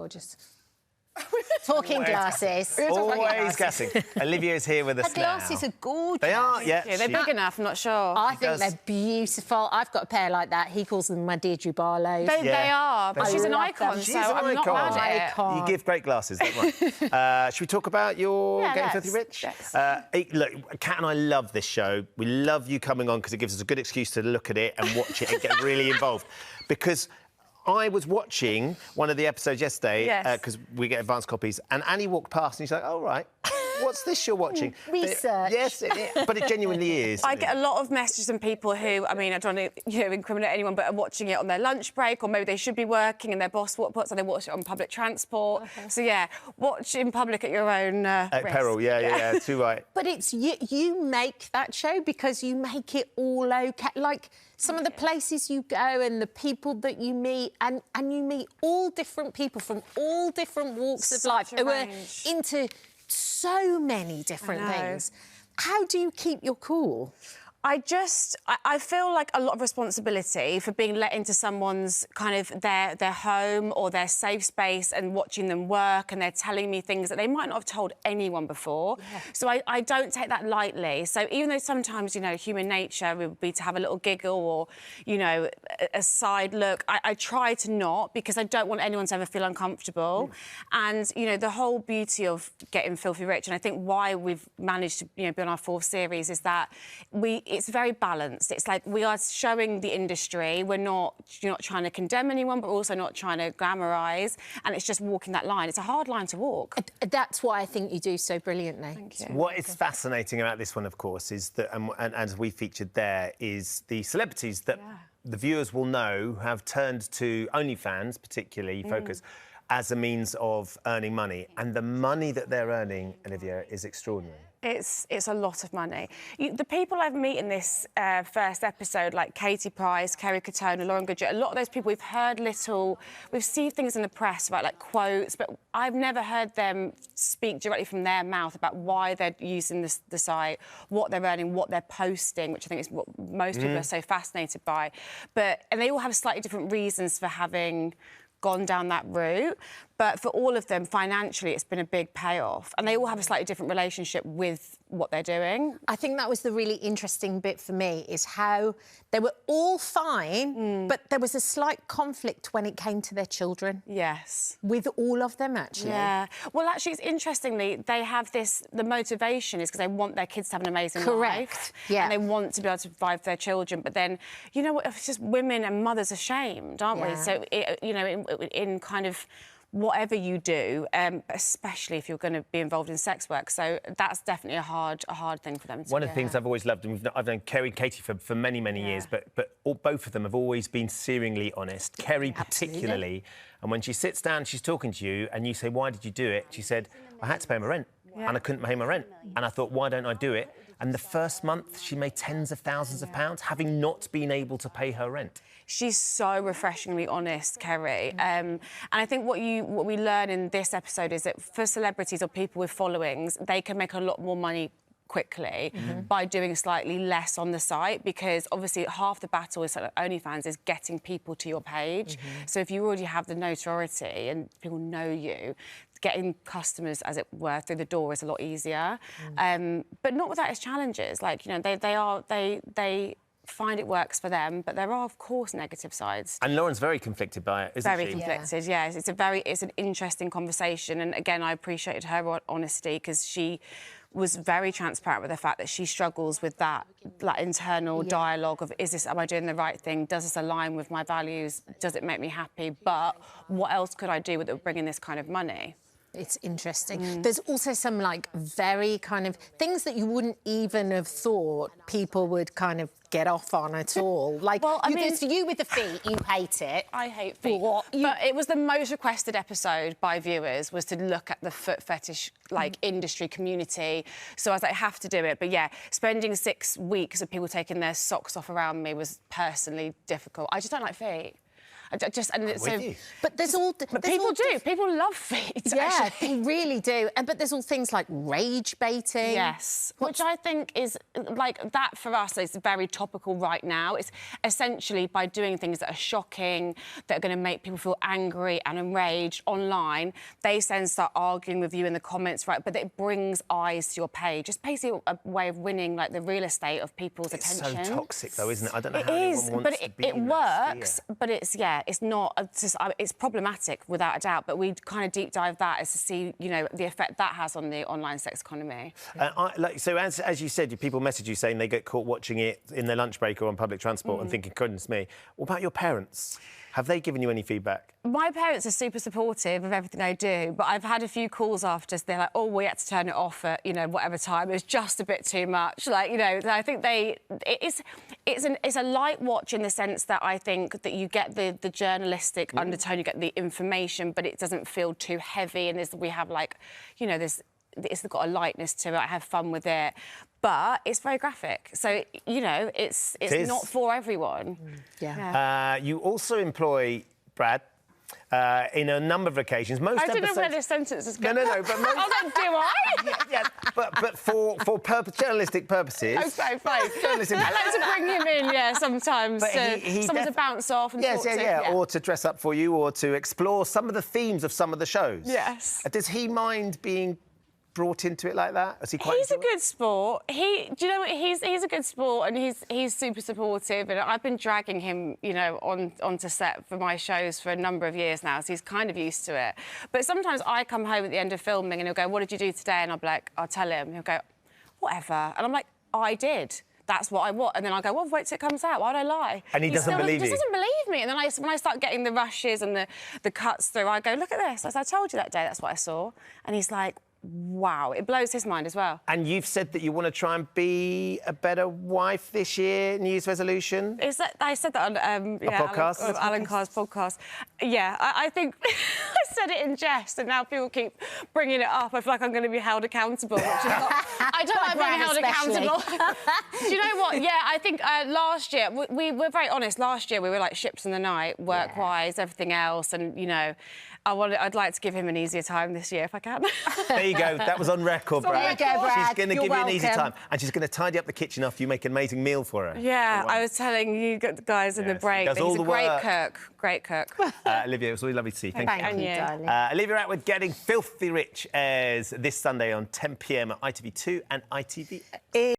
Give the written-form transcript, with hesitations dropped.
gorgeous. Talking glasses. Always guessing. Olivia's here with us Her glasses are gorgeous. They are, yeah. They're big enough, I'm not sure. I think they're beautiful. I've got a pair like that. He calls them my Deirdre Barlows. They are, but she's an icon, She's so an I'm not mad at it. You give great glasses, don't worry. Should we talk about your Getting Filthy Rich? Look, Kat and I love this show. We love you coming on because it gives us a good excuse to look at it and watch it and get really involved. Because I was watching one of the episodes yesterday because we get advance copies, and Annie walked past and she's like, "Oh, right, what's this you're watching?" Research. Yes, but it genuinely is. I get a lot of messages from people who, I mean, I don't want to incriminate anyone, but are watching it on their lunch break, or maybe they should be working and their boss puts and they watch it on public transport. So, yeah, watch in public at your own risk. Peril, yeah, too right. But it's you make that show because you make it all okay. Like, some of the places you go and the people that you meet, and you meet all different people from all different walks of life who are into so many different things. How do you keep your cool? I feel like a lot of responsibility for being let into someone's kind of their home or their safe space and watching them work, and they're telling me things that they might not have told anyone before. Yeah. So I don't take that lightly. So even though sometimes, you know, human nature would be to have a little giggle or, you know, a side look, I try to not, because I don't want anyone to ever feel uncomfortable. And, you know, the whole beauty of Getting Filthy Rich, and I think why we've managed to, you know, be on our 4th series, is that it's very balanced. It's like we are showing the industry. You're not trying to condemn anyone, but also not trying to glamorise. And it's just walking that line. It's a hard line to walk. That's what I think you do so brilliantly. Thank you. What is fascinating about this one, of course, is that, and as we featured there, is the celebrities that the viewers will know have turned to OnlyFans, particularly focus, as a means of earning money. And the money that they're earning, Olivia, is extraordinary. It's a lot of money. The people I've met in this first episode, like Katie Price, Kerry, Katona, Goodger, a lot of those people we've seen things in the press about, like, quotes, but I've never heard them speak directly from their mouth about why they're using the site, what they're earning, what they're posting, which I think is what most people are so fascinated by. And they all have slightly different reasons for having gone down that route, but for all of them, financially, it's been a big payoff, and they all have a slightly different relationship with what they're doing. I think that was the really interesting bit for me, is how they were all fine, but there was a slight conflict when it came to their children. Yes. With all of them, actually. Yeah. Well, actually, it's interestingly, they have the motivation is because they want their kids to have an amazing life. Yeah. And they want to be able to provide for their children, but then, you know what, it's just women and mothers are shamed, aren't we? So, you know, in kind of whatever you do, especially if you're going to be involved in sex work. So that's definitely a hard thing for them to do. One of the things I've always loved, and I've known Kerry and Katie for many, many years, but both of them have always been searingly honest. Kerry particularly. And when she sits down, she's talking to you, and you say, "Why did you do it?" She said, "I had to pay my rent, and I couldn't pay my rent. And I thought, why don't I do it?" And the first month, she made tens of thousands of pounds, having not been able to pay her rent. She's so refreshingly honest, Kerry. And I think what we learn in this episode is that for celebrities or people with followings, they can make a lot more money quickly by doing slightly less on the site, because obviously half the battle is OnlyFans is getting people to your page. So if you already have the notoriety and people know you, getting customers, as it were, through the door is a lot easier. But not without its challenges. Like, you know, they find it works for them, but there are, of course, negative sides. And Lauren's very conflicted by it, isn't she? Very conflicted, yes. It's an interesting conversation, and again, I appreciated her honesty, because she was very transparent with the fact that she struggles with that internal dialogue of, am I doing the right thing? Does this align with my values? Does it make me happy? But what else could I do with it bringing this kind of money? It's interesting. There's also some, like, very kind of things that you wouldn't even have thought people would kind of get off on at all. Like, well, I mean, you with the feet, you hate it. I hate feet. But it was the most requested episode by viewers, was to look at the foot fetish, like, industry community. So I was like, I have to do it. But, yeah, spending 6 weeks of people taking their socks off around me was personally difficult. I just don't like feet. But there's all... But people do. People love feet, Yeah, actually. they really do. But there's all things like rage baiting. Yes, which I think is, like, that for us is very topical right now. It's essentially by doing things that are shocking, that are going to make people feel angry and enraged online, they then start arguing with you in the comments, right? But it brings eyes to your page. It's basically a way of winning, like, the real estate of people's attention. It's so toxic, though, isn't it? I don't know how It anyone is, wants but to be it in that works, sphere. but it's not... It's problematic, without a doubt, but we kind of deep dive that as to see, you know, the effect that has on the online sex economy. So as you said, people message you saying they get caught watching it in their lunch break or on public transport and thinking, goodness me. What about your parents? Have they given you any feedback? My parents are super supportive of everything I do, but I've had a few calls after. So they're like, "Oh, we had to turn it off at, you know, whatever time. It was just a bit too much." Like, you know, I think it's a light watch in the sense that I think that you get the journalistic undertone, you get the information, but it doesn't feel too heavy. And we have, like, you know, it's got a lightness to it. I have fun with it, but it's very graphic. So, you know, it's not for everyone. Yeah. You also employ Brad in a number of occasions. Most I didn't know episodes... where this sentence is going. No, but most... I was like, do I? yeah, but for journalistic purposes... Okay, fine. I like to bring him in, yeah, sometimes. But someone to bounce off and talk to. Yeah, or to dress up for you, or to explore some of the themes of some of the shows. Yes. Does he mind being brought into it like that? Is he quite... He's a good sport. Do you know what? He's a good sport, and he's super supportive. And I've been dragging him, you know, onto set for my shows for a number of years now, so he's kind of used to it. But sometimes I come home at the end of filming and he'll go, "What did you do today?" And I'll be like, I'll tell him. He'll go, "Whatever." And I'm like, "I did. That's what I want." And then I go, "Well, wait till it comes out. Why'd I lie?" And he doesn't believe you. He doesn't believe me. And then when I start getting the rushes and the cuts through, I go, "Look at this. As I told you that day, that's what I saw." And he's like, wow, it blows his mind as well. And you've said that you want to try and be a better wife this year, New Year's resolution? I said that on podcast? Alan Carr's podcast. Yeah, I think I said it in jest, and now people keep bringing it up. I feel like I'm going to be held accountable, which is not... I don't like being held accountable. Do you know what? Yeah, I think last year, we're very honest, last year we were like ships in the night, work-wise, everything else, and, you know, I'd like to give him an easier time this year if I can. There you go. That was on record, Brad. There you go, Brad. She's going to give you an easy time. And she's going to tidy up the kitchen after you make an amazing meal for her. Yeah, I was telling you guys in the break that he's a great cook. Great cook. Olivia, it was really lovely to see you. Thank you. Thank you, darling. Olivia Attwood, Getting Filthy Rich airs this Sunday on 10 p.m. at ITV2 and ITVX.